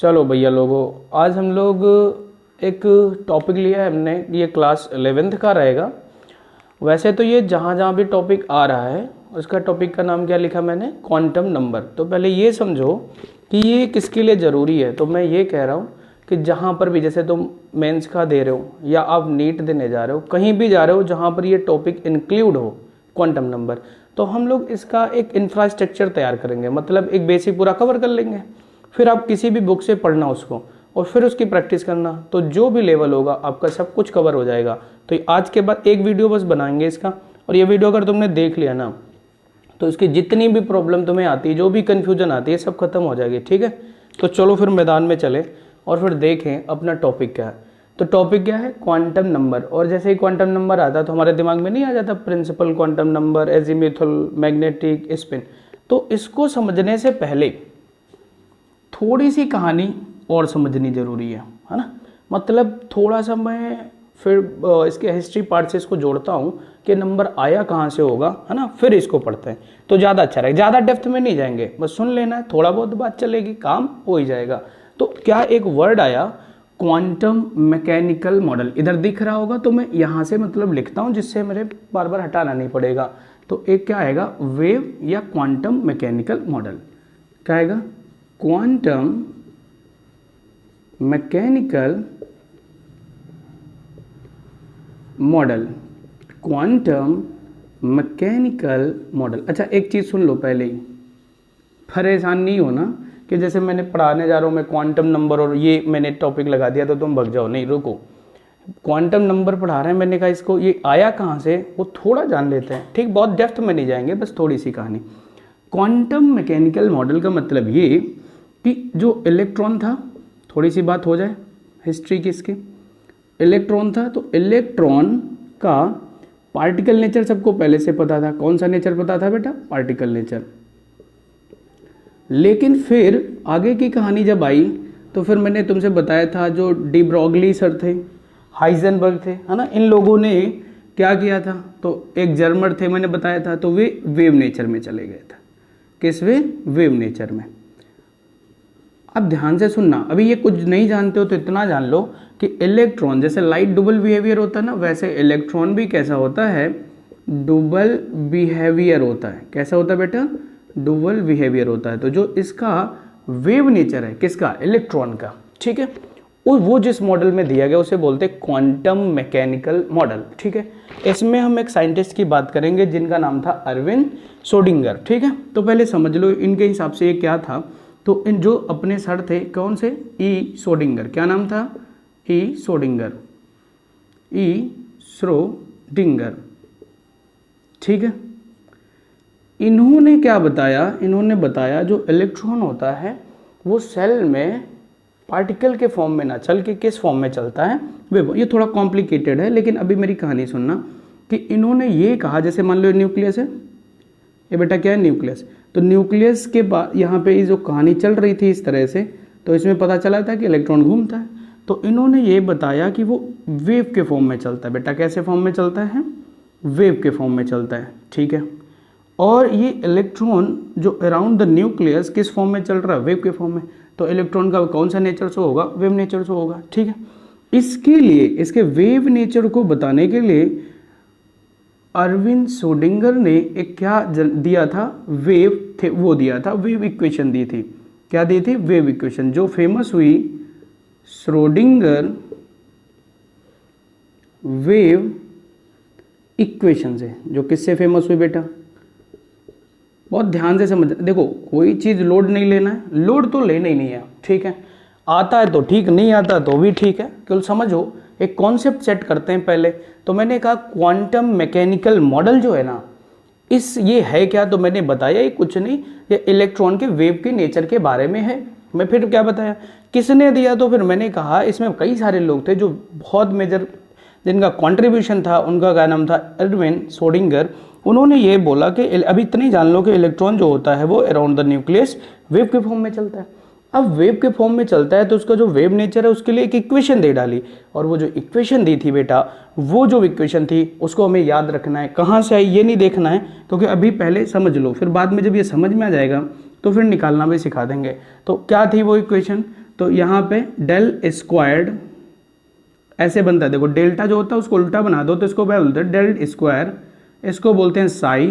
चलो भैया लोगों, आज हम लोग एक टॉपिक लिया है हमने। ये क्लास 11th का रहेगा। वैसे तो ये जहाँ जहाँ भी टॉपिक आ रहा है उसका टॉपिक का नाम क्या लिखा मैंने, क्वांटम नंबर। तो पहले ये समझो कि ये किसके लिए ज़रूरी है। तो मैं ये कह रहा हूँ कि जहाँ पर भी, जैसे तुम मेंस का दे रहे हो या आप नीट देने जा रहे हो, कहीं भी जा रहे हो जहाँ पर ये टॉपिक इंक्लूड हो क्वांटम नंबर, तो हम लोग इसका एक इंफ्रास्ट्रक्चर तैयार करेंगे। मतलब एक बेसिक पूरा कवर कर लेंगे, फिर आप किसी भी बुक से पढ़ना उसको और फिर उसकी प्रैक्टिस करना, तो जो भी लेवल होगा आपका सब कुछ कवर हो जाएगा। तो आज के बाद एक वीडियो बस बनाएंगे इसका, और ये वीडियो अगर तुमने देख लिया ना तो इसकी जितनी भी प्रॉब्लम तुम्हें आती है, जो भी कन्फ्यूजन आती है, सब खत्म हो जाएगी। ठीक है, तो चलो फिर मैदान में चले और फिर देखें अपना टॉपिक क्या है। तो टॉपिक क्या है, क्वांटम नंबर। और जैसे ही क्वांटम नंबर आता है तो हमारे दिमाग में नहीं आ जाता principal quantum number, azimuthal, magnetic, spin. तो इसको समझने से पहले थोड़ी सी कहानी और समझनी ज़रूरी है ना। मतलब थोड़ा सा मैं फिर इसके हिस्ट्री पार्ट से इसको जोड़ता हूँ कि नंबर आया कहाँ से होगा, है ना, फिर इसको पढ़ते हैं तो ज़्यादा अच्छा रहेगा। ज़्यादा डेप्थ में नहीं जाएंगे, बस सुन लेना है, थोड़ा बहुत बात चलेगी, काम हो ही जाएगा। तो क्या एक वर्ड आया, क्वांटम मैकेनिकल मॉडल, इधर दिख रहा होगा तो मैं यहाँ से मतलब लिखता हूँ जिससे मेरे बार बार हटाना नहीं पड़ेगा। तो एक क्या आएगा, वेव या क्वांटम मैकेनिकल मॉडल। क्या आएगा, quantum mechanical model, quantum mechanical model. अच्छा एक चीज़ सुन लो पहले ही, परेशान नहीं होना कि जैसे मैंने पढ़ाने जा रहा हूँ मैं क्वांटम नंबर और ये मैंने टॉपिक लगा दिया तो तुम भग जाओ। नहीं, रुको, क्वांटम नंबर पढ़ा रहे हैं, मैंने कहा इसको ये आया कहाँ से वो थोड़ा जान लेते हैं। ठीक, बहुत डेप्थ में नहीं जाएंगे, बस थोड़ी सी कहानी। क्वांटम मैकेनिकल मॉडल का मतलब ये कि जो इलेक्ट्रॉन था, थोड़ी सी बात हो जाए हिस्ट्री की इसकी। इलेक्ट्रॉन था तो इलेक्ट्रॉन का पार्टिकल नेचर सबको पहले से पता था। कौन सा नेचर पता था बेटा, पार्टिकल नेचर। लेकिन फिर आगे की कहानी जब आई तो फिर मैंने तुमसे बताया था जो डी ब्रॉगली सर थे, हाइजेनबर्ग थे, है ना, इन लोगों ने क्या किया था, तो एक जर्मन थे मैंने बताया था, तो वे वेव नेचर में चले गए थे। किस वेव नेचर में। अब ध्यान से सुनना, अभी ये कुछ नहीं जानते हो तो इतना जान लो कि इलेक्ट्रॉन जैसे लाइट डुबल बिहेवियर होता है ना, वैसे इलेक्ट्रॉन भी कैसा होता है, डुबल बिहेवियर होता है। कैसा होता है बेटा, डुबल बिहेवियर होता है। तो जो इसका वेव नेचर है, किसका, इलेक्ट्रॉन का, ठीक है, वो जिस मॉडल में दिया गया उसे बोलते हैं क्वांटम मैकेनिकल मॉडल। ठीक है, इसमें हम एक साइंटिस्ट की बात करेंगे जिनका नाम था अरविंद श्रोडिंगर। ठीक है, तो पहले समझ लो इनके हिसाब से ये क्या था। तो इन जो अपने सर थे कौन से, ई श्रोडिंगर। क्या नाम था, ई श्रोडिंगर, ई श्रोडिंगर। ठीक है, इन्होंने क्या बताया, इन्होंने बताया जो इलेक्ट्रॉन होता है वो सेल में पार्टिकल के फॉर्म में ना चल के किस फॉर्म में चलता है, वे। ये थोड़ा कॉम्प्लिकेटेड है लेकिन अभी मेरी कहानी सुनना कि इन्होंने ये कहा, जैसे मान लो न्यूक्लियस है, ये बेटा क्या है, न्यूक्लियस। तो न्यूक्लियस के बाद यहाँ पे जो कहानी चल रही थी इस तरह से, तो इसमें पता चला था कि इलेक्ट्रॉन घूमता है। तो इन्होंने ये बताया कि वो वेव के फॉर्म में चलता है। बेटा कैसे फॉर्म में चलता है, वेव के फॉर्म में चलता है। ठीक है, और ये इलेक्ट्रॉन जो अराउंड द न्यूक्लियस किस फॉर्म में चल रहा है, वेव के फॉर्म में। तो इलेक्ट्रॉन का कौन सा नेचर से होगा, वेव नेचर से होगा। ठीक है, इसके लिए, इसके वेव नेचर को बताने के लिए अरविंद श्रोडिंगर ने एक क्या दिया था, वेव थे वो दिया था, वेव इक्वेशन दी थी। क्या दी थी, वेव इक्वेशन, जो फेमस हुई श्रोडिंगर वेव इक्वेशन से। जो किससे फेमस हुई बेटा, बहुत ध्यान से समझ। देखो कोई चीज़ लोड नहीं लेना है, लोड तो लेना ही नहीं है। ठीक है, आता है तो ठीक, नहीं आता तो भी ठीक है, केवल समझो। एक कॉन्सेप्ट सेट करते हैं पहले। तो मैंने कहा क्वांटम मैकेनिकल मॉडल जो है ना, ये है क्या, तो मैंने बताया ये कुछ नहीं, ये इलेक्ट्रॉन के वेव के नेचर के बारे में है। मैं फिर क्या बताया, किसने दिया, तो फिर मैंने कहा इसमें कई सारे लोग थे जो बहुत मेजर जिनका कंट्रीब्यूशन था, उनका क्या नाम था, अरविंद श्रोडिंगर। उन्होंने ये बोला कि अभी इतना ही जान लो कि इलेक्ट्रॉन जो होता है वो अराउंड द न्यूक्लियस वेव के फॉर्म में चलता है। अब वेव के फॉर्म में चलता है तो उसका जो वेव नेचर है उसके लिए एक इक्वेशन दे डाली, और वो जो इक्वेशन दी थी बेटा, वो जो इक्वेशन थी उसको हमें याद रखना है। कहाँ से आई ये नहीं देखना है, क्योंकि अभी पहले समझ लो, फिर बाद में जब ये समझ में आ जाएगा तो फिर निकालना भी सिखा देंगे। तो क्या थी वो इक्वेशन, तो यहाँ पे डेल स्क्वायर्ड ऐसे बनता है, देखो डेल्टा जो होता है उसको उल्टा बना दो तो इसको क्या बोलते हैं, डेल स्क्वायर, इसको बोलते हैं psi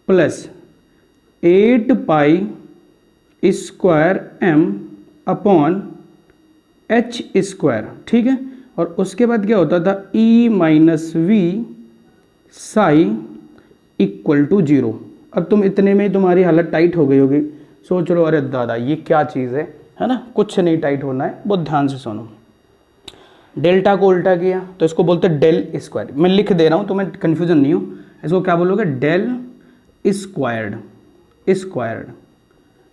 plus 8 pi square M upon H square, ठीक है। और उसके बाद क्या होता था, E minus V psi equal to 0। अब तुम इतने में ही तुम्हारी हालत टाइट हो गई होगी, सोच लो अरे दादा ये क्या चीज़ है ना। कुछ नहीं टाइट होना है, बहुत ध्यान से सुनो। डेल्टा को उल्टा किया तो इसको बोलते हैं डेल स्क्वायर। मैं लिख दे रहा हूँ तो मैं कन्फ्यूजन नहीं हूँ, इसको क्या बोलोगे, डेल स्क्वायर्ड। स्क्वायर्ड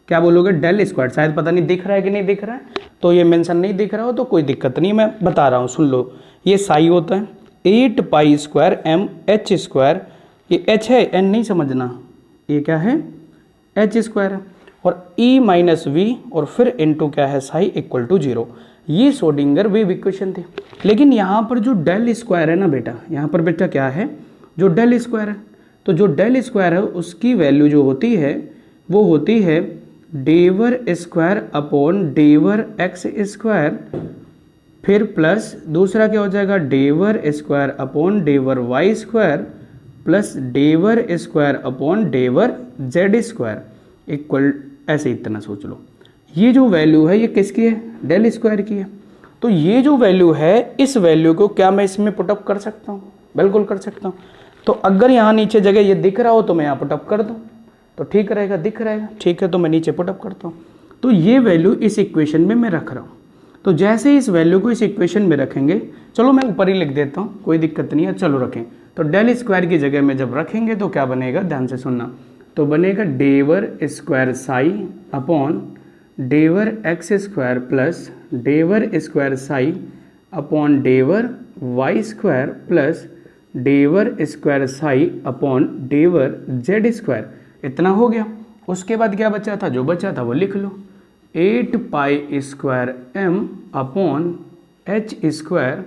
क्या बोलोगे, डेल स्क्वायर्ड। शायद पता नहीं दिख रहा है कि नहीं दिख रहा है, तो ये मेंशन नहीं दिख रहा हो तो कोई दिक्कत नहीं, मैं बता रहा हूँ सुन लो। ये साई होता है 8 pi square M H square, ये एच है एन नहीं समझना, ये क्या है एच स्क्वायर है, और ई माइनस वी और फिर इनटू क्या है साई इक्वल टू 0। ये श्रोडिंगर वेव इक्वेशन थी। लेकिन यहाँ पर जो डेल स्क्वायर है ना बेटा, यहाँ पर बेटा क्या है, जो डेल स्क्वायर है, तो जो डेल स्क्वायर है उसकी वैल्यू जो होती है वो होती है del square upon del x square, फिर प्लस दूसरा क्या हो जाएगा, del square upon del Y square plus del square upon del Z square equal, ऐसे इतना सोच लो। ये जो वैल्यू है ये किसकी है, डेल स्क्वायर की है। तो ये जो वैल्यू है, इस वैल्यू को क्या मैं इसमें पुटअप कर सकता हूँ, बिल्कुल कर सकता हूँ। तो अगर यहाँ नीचे जगह ये दिख रहा हो तो मैं यहाँ पुटअप कर दूँ तो ठीक रहेगा, दिख रहेगा, ठीक है, तो मैं नीचे पुटअप करता हूँ। तो ये वैल्यू इस इक्वेशन में मैं रख रहा हूँ। तो जैसे ही इस वैल्यू को इस इक्वेशन में रखेंगे, चलो मैं ऊपर ही लिख देता हूँ, कोई दिक्कत नहीं है, चलो रखें। तो डेल स्क्वायर की जगह में जब रखेंगे तो क्या बनेगा, ध्यान से सुनना, तो बनेगा del square psi upon del x square plus del square psi upon del Y square plus del square psi upon del Z square. इतना हो गया। उसके बाद क्या बचा था, जो बचा था वो लिख लो, 8 pi square M upon H square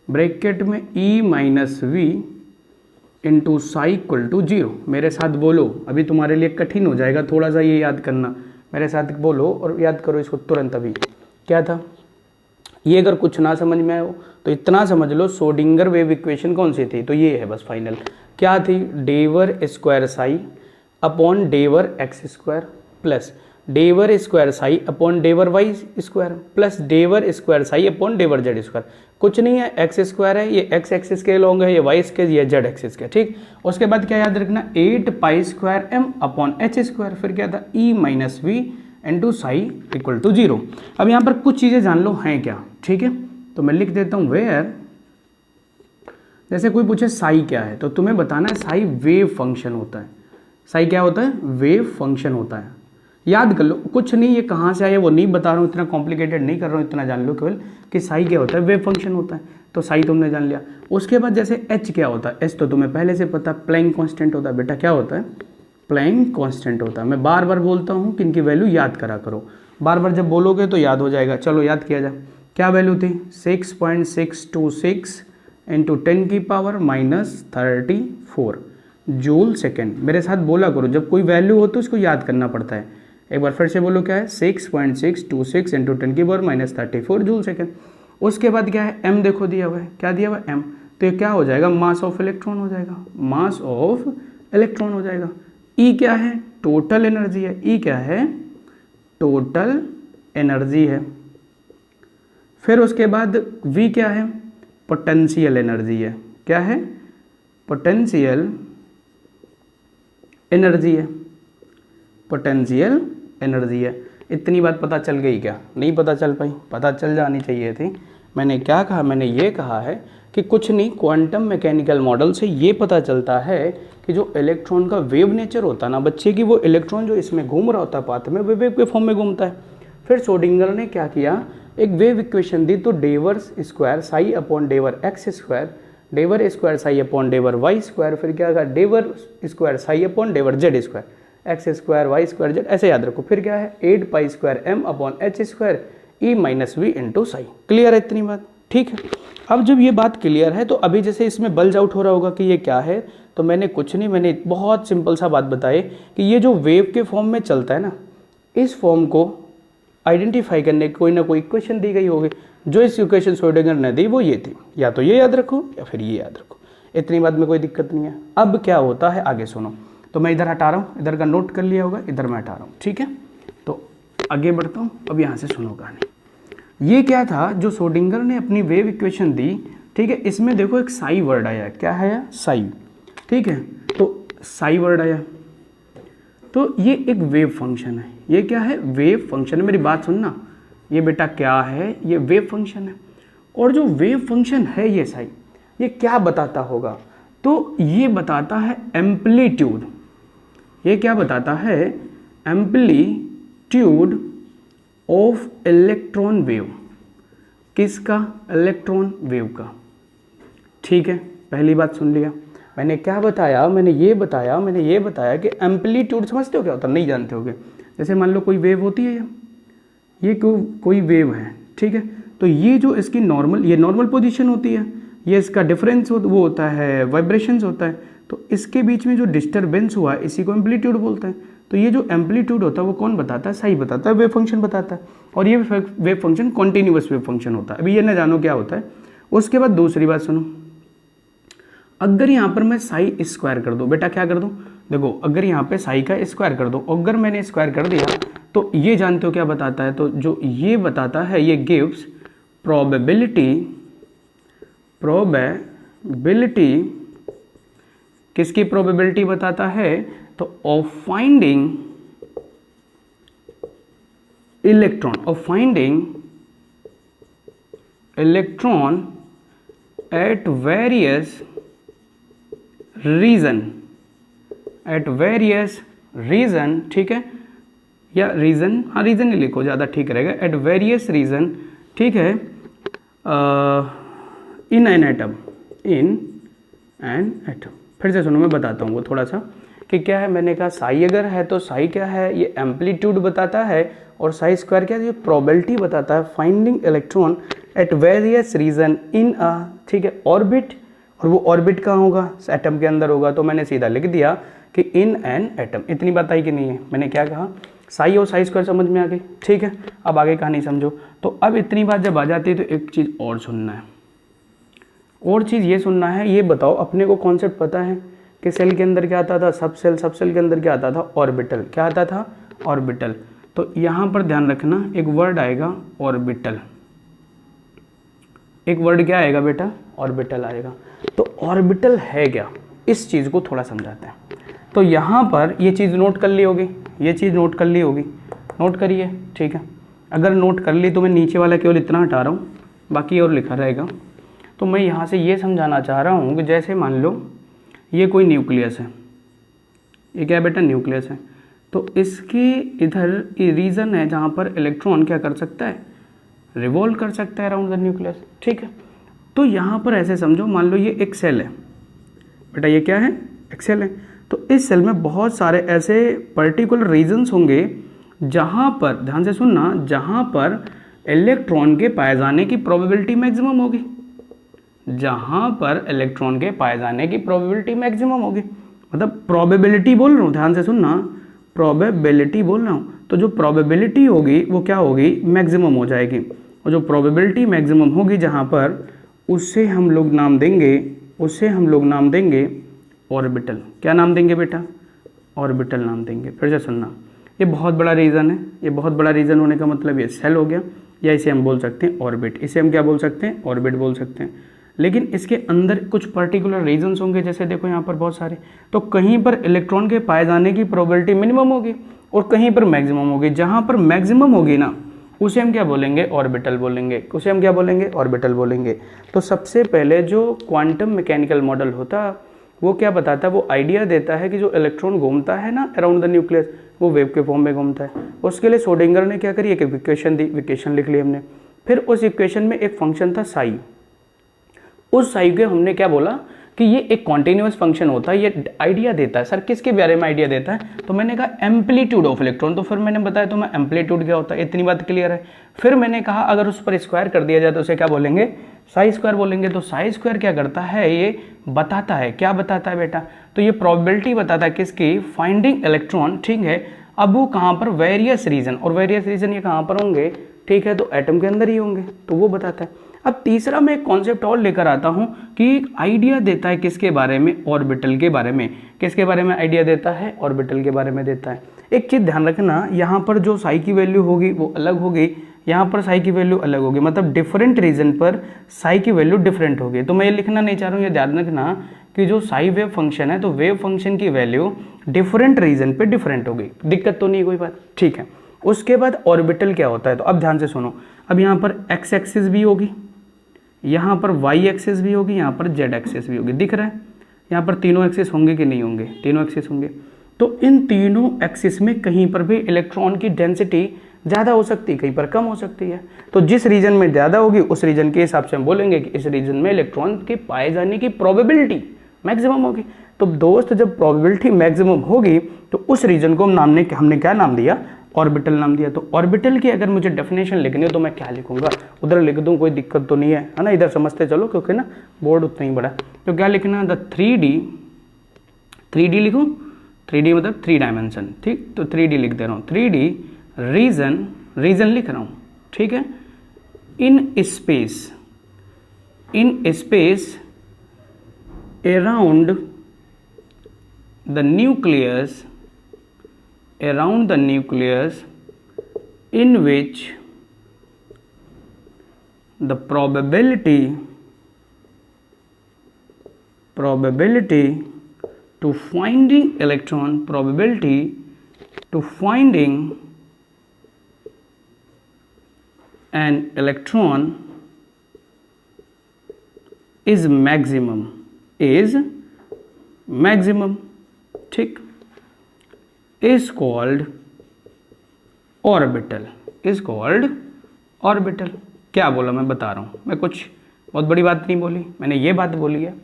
bracket में E minus V into psi equal to 0। मेरे साथ बोलो, अभी तुम्हारे लिए कठिन हो जाएगा थोड़ा सा ये याद करना, मेरे साथ बोलो और याद करो इसको तुरंत। अभी क्या था ये, अगर कुछ ना समझ में आए तो इतना समझ लो, श्रोडिंगर वेव इक्वेशन कौन सी थी, तो ये है बस फाइनल। क्या थी, del square psi upon del x square plus del square psi upon del Y square plus del square psi upon del Z square. कुछ नहीं है, एक्स स्क्वायर है, ये एक्स एक्सिस के लॉन्ग है, ये वाई के, ये जेड एक्सिस के, ठीक। उसके बाद क्या याद रखना, 8 pi square M upon H square, फिर क्या था E minus V into psi equal to 0। अब यहाँ पर कुछ चीज़ें जान लो हैं क्या, ठीक है, तो मैं लिख देता हूँ वेयर, जैसे कोई पूछे साई क्या है तो तुम्हें बताना है साई वेव फंक्शन होता है। साई क्या होता है, वेव फंक्शन होता है, याद कर लो। कुछ नहीं, ये कहाँ से आया वो नहीं बता रहा हूँ, इतना कॉम्प्लिकेटेड नहीं कर रहा हूँ, इतना जान लो केवल कि साई क्या होता है, वेव फंक्शन होता है। तो साई तुमने जान लिया। उसके बाद जैसे एच क्या होता है, एच तो तुम्हें पहले से पता, प्लैंक कांस्टेंट होता है बेटा। क्या होता है, प्लैंक कांस्टेंट होता है। मैं बार बार बोलता हूँ कि इनकी वैल्यू याद करा करो, बार बार जब बोलोगे तो याद हो जाएगा। चलो याद किया जाए, क्या वैल्यू थी, 6.626 इंटू 10 की पावर माइनस 34 जूल सेकेंड। मेरे साथ बोला करो, जब कोई वैल्यू हो तो उसको याद करना पड़ता है। एक बार फिर से बोलो, क्या है, 6.626 इंटू 10 की पावर माइनस 34 जूल सेकेंड। उसके बाद क्या है, एम देखो दिया हुआ है, क्या दिया हुआ है, एम, तो ये क्या हो जाएगा, मास ऑफ इलेक्ट्रॉन हो जाएगा, मास ऑफ इलेक्ट्रॉन हो जाएगा। ई क्या है, टोटल एनर्जी है, ई क्या है, टोटल एनर्जी है। फिर उसके बाद वी क्या है, पोटेंशियल एनर्जी है। क्या है, पोटेंशियल एनर्जी है, पोटेंशियल एनर्जी है। इतनी बात पता चल गई क्या, नहीं पता चल पाई, पता चल जानी चाहिए थी। मैंने क्या कहा, मैंने ये कहा है कि कुछ नहीं, क्वांटम मैकेनिकल मॉडल से ये पता चलता है कि जो इलेक्ट्रॉन का वेव नेचर होता है ना बच्चे की, वो इलेक्ट्रॉन जो इसमें घूम रहा होता है पाथ में, वो वेव के फॉर्म में घूमता है। फिर श्रोडिंगर ने क्या किया, एक वेव इक्वेशन दी, तो del square psi upon del x square, del square psi upon del Y square, फिर क्या कहा, del square psi upon del Z square, x square Y square z, ऐसे याद रखो। फिर क्या है, 8 pi square M upon H square E minus V into psi. Clear है इतनी बात, ठीक है। अब जब ये बात क्लियर है तो अभी जैसे इसमें बल्ज आउट हो रहा होगा कि ये क्या है, तो मैंने कुछ नहीं, मैंने बहुत सिंपल सा बात बताई कि ये जो वेव के फॉर्म में चलता है ना, इस फॉर्म को आइडेंटिफाई करने की कोई ना कोई इक्वेशन दी गई होगी। जो इस इक्वेशन श्रोडिंगर ने दी वो ये थी, या तो ये याद रखो या फिर ये याद रखो, इतनी बात में कोई दिक्कत नहीं है। अब क्या होता है आगे सुनो। तो मैं इधर हटा रहा हूँ, इधर का नोट कर लिया होगा, इधर मैं हटा रहा हूँ, ठीक है। तो आगे बढ़ता हूँ, अब यहाँ से सुनो कहानी। ये क्या था, जो श्रोडिंगर ने अपनी वेव इक्वेशन दी, ठीक है, इसमें देखो एक साई वर्ड आया, क्या है, साई, ठीक है। तो साई वर्ड आया, तो ये एक वेव फंक्शन है। ये क्या है, वेव फंक्शन है। मेरी बात सुनना, ये बेटा क्या है, ये वेव फंक्शन है। और जो वेव फंक्शन है ये साई, ये क्या बताता होगा, तो ये बताता है एम्पलीट्यूड। ये क्या बताता है, एम्पलीट्यूड ऑफ इलेक्ट्रॉन वेव। किसका, इलेक्ट्रॉन वेव का, ठीक है। पहली बात सुन लिया। मैंने क्या बताया, मैंने ये बताया कि एम्पलीट्यूड समझते हो क्या होता है, नहीं जानते होगे। जैसे मान लो कोई वेव होती है, ये कोई वेव है, ठीक है। तो ये जो इसकी नॉर्मल, ये नॉर्मल पोजीशन होती है, ये इसका डिफरेंस वो होता है, वाइब्रेशंस होता है। तो इसके बीच में जो डिस्टर्बेंस हुआ इसी को एम्पलीट्यूड बोलते हैं। तो ये जो एम्पलीट्यूड होता है वो कौन बताता है, साई बताता है, वेव फंक्शन बताता है। और ये wave function continuous wave function होता है। अभी ये ना जानो क्या होता है। उसके बाद दूसरी बात सुनो, अगर यहाँ पर मैं साई स्क्वायर कर दूँ, बेटा क्या कर दूँ, देखो अगर यहाँ पे साई का स्क्वायर कर दो, अगर मैंने स्क्वायर कर दिया तो ये जानते हो क्या बताता है, तो जो ये बताता है ये गिव्स प्रोबेबिलिटी किसकी प्रोबेबिलिटी बताता है, तो of finding electron at various region, ठीक है, या रीजन, हाँ रीजन ही लिखो ज़्यादा ठीक रहेगा, एट वेरियस रीजन, ठीक है, इन एन एटम। फिर से सुनो, मैं बताता हूँ वो थोड़ा सा कि क्या है। मैंने कहा साई अगर है तो साई क्या है, ये एम्पलीट्यूड बताता है, और साई स्क्वायर क्या है, ये प्रोबेबिलिटी बताता है finding electron at various region in a, ठीक है, ऑर्बिट। और वो ऑर्बिट कहाँ होगा, एटम के अंदर होगा। तो मैंने सीधा लिख दिया कि इन एन एटम। इतनी बात आई कि नहीं है, मैंने क्या कहा, साई और साई स्क्वायर समझ में आ गई, ठीक है। अब आगे कहानी समझो। तो अब इतनी बात जब आ जाती है तो एक चीज़ और सुनना है, और चीज़ ये सुनना है। ये बताओ अपने को कॉन्सेप्ट पता है कि सेल के अंदर क्या आता था, सब सेल के अंदर क्या आता था, ऑर्बिटल। क्या आता था, ऑर्बिटल। तो यहाँ पर ध्यान रखना, एक वर्ड आएगा ऑर्बिटल। एक वर्ड क्या आएगा बेटा, ऑर्बिटल आएगा। तो ऑर्बिटल है क्या, इस चीज़ को थोड़ा समझाते हैं। तो यहाँ पर ये चीज़ नोट कर ली होगी, ये चीज़ नोट कर ली होगी, नोट करिए, ठीक है। अगर नोट कर ली तो मैं नीचे वाला केवल इतना हटा रहा हूँ, बाकी और लिखा रहेगा। तो मैं यहाँ से ये समझाना चाह रहा हूँ कि जैसे मान लो ये कोई न्यूक्लियस है, ये क्या है बेटा, न्यूक्लियस है। तो इसके इधर रीजन है जहाँ पर इलेक्ट्रॉन क्या कर सकता है, रिवॉल्व कर सकता है अराउंड द न्यूक्लियस, ठीक है। तो यहाँ पर ऐसे समझो, मान लो ये एक सेल है बेटा, ये क्या है, एक सेल है। तो इस सेल में बहुत सारे ऐसे पर्टिकुलर रीजन्स होंगे जहाँ पर, ध्यान से सुनना, जहाँ पर इलेक्ट्रॉन के पाए जाने की प्रोबेबिलिटी मैक्सिमम होगी, जहाँ पर इलेक्ट्रॉन के पाए जाने की प्रोबेबिलिटी मैक्सिमम होगी। मतलब प्रोबेबिलिटी बोल रहा हूँ, ध्यान से सुनना, प्रोबेबिलिटी बोल रहा हूँ। तो जो प्रोबेबिलिटी होगी वो क्या होगी, मैक्सिमम हो जाएगी। और जो प्रोबेबिलिटी मैक्सिमम होगी जहाँ पर, उससे हम लोग नाम देंगे ऑर्बिटल। क्या नाम देंगे बेटा, ऑर्बिटल नाम देंगे। फिर से सुनना, ये बहुत बड़ा रीज़न है। ये बहुत बड़ा रीज़न होने का मतलब ये सेल हो गया, या इसे हम बोल सकते हैं ऑर्बिट। इसे हम क्या बोल सकते हैं, ऑर्बिट बोल सकते हैं। लेकिन इसके अंदर कुछ पर्टिकुलर रीजन्स होंगे, जैसे देखो यहाँ पर बहुत सारे। तो कहीं पर इलेक्ट्रॉन के पाए जाने की प्रोबेबिलिटी मिनिमम होगी और कहीं पर मैक्सिमम होगी। जहाँ पर मैक्सिमम होगी ना, उसे हम क्या बोलेंगे, ऑर्बिटल बोलेंगे। उसे हम क्या बोलेंगे, ऑर्बिटल बोलेंगे। तो सबसे पहले जो क्वांटम मैकेनिकल मॉडल होता वो क्या बताता है, वो आइडिया देता है कि जो इलेक्ट्रॉन घूमता है ना अराउंड द न्यूक्लियस, वो वेव के फॉर्म में घूमता है। उसके लिए श्रोडिंगर ने क्या करी, एक इक्वेशन दी, इक्वेशन लिख ली हमने। फिर उस इक्वेशन में एक फंक्शन था साई। उस साई के हमने क्या बोला कि ये एक कॉन्टिन्यूअस फंक्शन होता है। ये आइडिया देता है, सर किसके बारे में आइडिया देता है, तो मैंने कहा एम्पलीट्यूड ऑफ इलेक्ट्रॉन। तो फिर मैंने बताया तो मैं एम्पलीट्यूड क्या होता है, इतनी बात क्लियर है। फिर मैंने कहा अगर उस पर स्क्वायर कर दिया जाए तो उसे क्या बोलेंगे, साई स्क्वायर बोलेंगे। तो साई स्क्वायर क्या करता है, ये बताता है, क्या बताता है बेटा, तो ये प्रोबेबिलिटी बताता है किसकी, फाइंडिंग इलेक्ट्रॉन, ठीक है, अब वो कहाँ पर, वेरियस रीजन, और वेरियस रीजन ये कहाँ पर होंगे, ठीक है, तो एटम के अंदर ही होंगे, तो वो बताता है। अब तीसरा मैं एक कॉन्सेप्ट और लेकर आता हूँ कि एक आइडिया देता है किसके बारे में, ऑर्बिटल के बारे में। किसके बारे में आइडिया देता है, ऑर्बिटल के बारे में देता है। एक चीज़ ध्यान रखना, यहाँ पर जो साई की वैल्यू होगी वो अलग होगी, यहाँ पर साई की वैल्यू अलग होगी, मतलब डिफरेंट रीजन पर साई की वैल्यू डिफरेंट होगी। तो मैं ये लिखना नहीं चाह रहा हूँ, ये ध्यान रखना कि जो साई वेव फंक्शन है, तो वेव फंक्शन की वैल्यू डिफरेंट रीजन पे डिफरेंट होगी, दिक्कत तो नहीं कोई बात, ठीक है। उसके बाद ऑर्बिटल क्या होता है, तो अब ध्यान से सुनो। अब यहाँ पर एक्स एक्सिस भी होगी, यहाँ पर वाई एक्सिस भी होगी, यहाँ पर जेड एक्सिस भी होगी, दिख रहा है। यहाँ पर तीनों एक्सिस होंगे कि नहीं होंगे, तीनों एक्सिस होंगे। तो इन तीनों एक्सिस में कहीं पर भी इलेक्ट्रॉन की डेंसिटी ज़्यादा हो सकती है, कहीं पर कम हो सकती है। तो जिस रीजन में ज़्यादा होगी उस रीजन के हिसाब से हम बोलेंगे कि इस रीजन में इलेक्ट्रॉन के पाए जाने की प्रोबेबिलिटी मैक्सिमम होगी। तो दोस्त जब प्रोबेबिलिटी मैक्सिमम होगी तो उस रीजन को हमने क्या नाम दिया, ऑर्बिटल नाम दिया। तो ऑर्बिटल की अगर मुझे डेफिनेशन लिखनी हो तो मैं क्या लिखूंगा, उधर लिख दूं, कोई दिक्कत तो नहीं है ना, इधर समझते चलो क्योंकि ना बोर्ड उतना ही बड़ा। तो क्या लिखना, द 3D लिखूं, 3D मतलब 3 डायमेंशन, ठीक। तो 3D लिख दे रहा हूँ, 3D रीजन लिख रहा हूँ, ठीक है। In space around the nucleus in which the probability to finding an electron is maximum, ठीक, is called orbital। क्या बोला मैं बता रहा हूँ, मैं कुछ बहुत बड़ी बात नहीं बोली, मैंने ये बात बोली है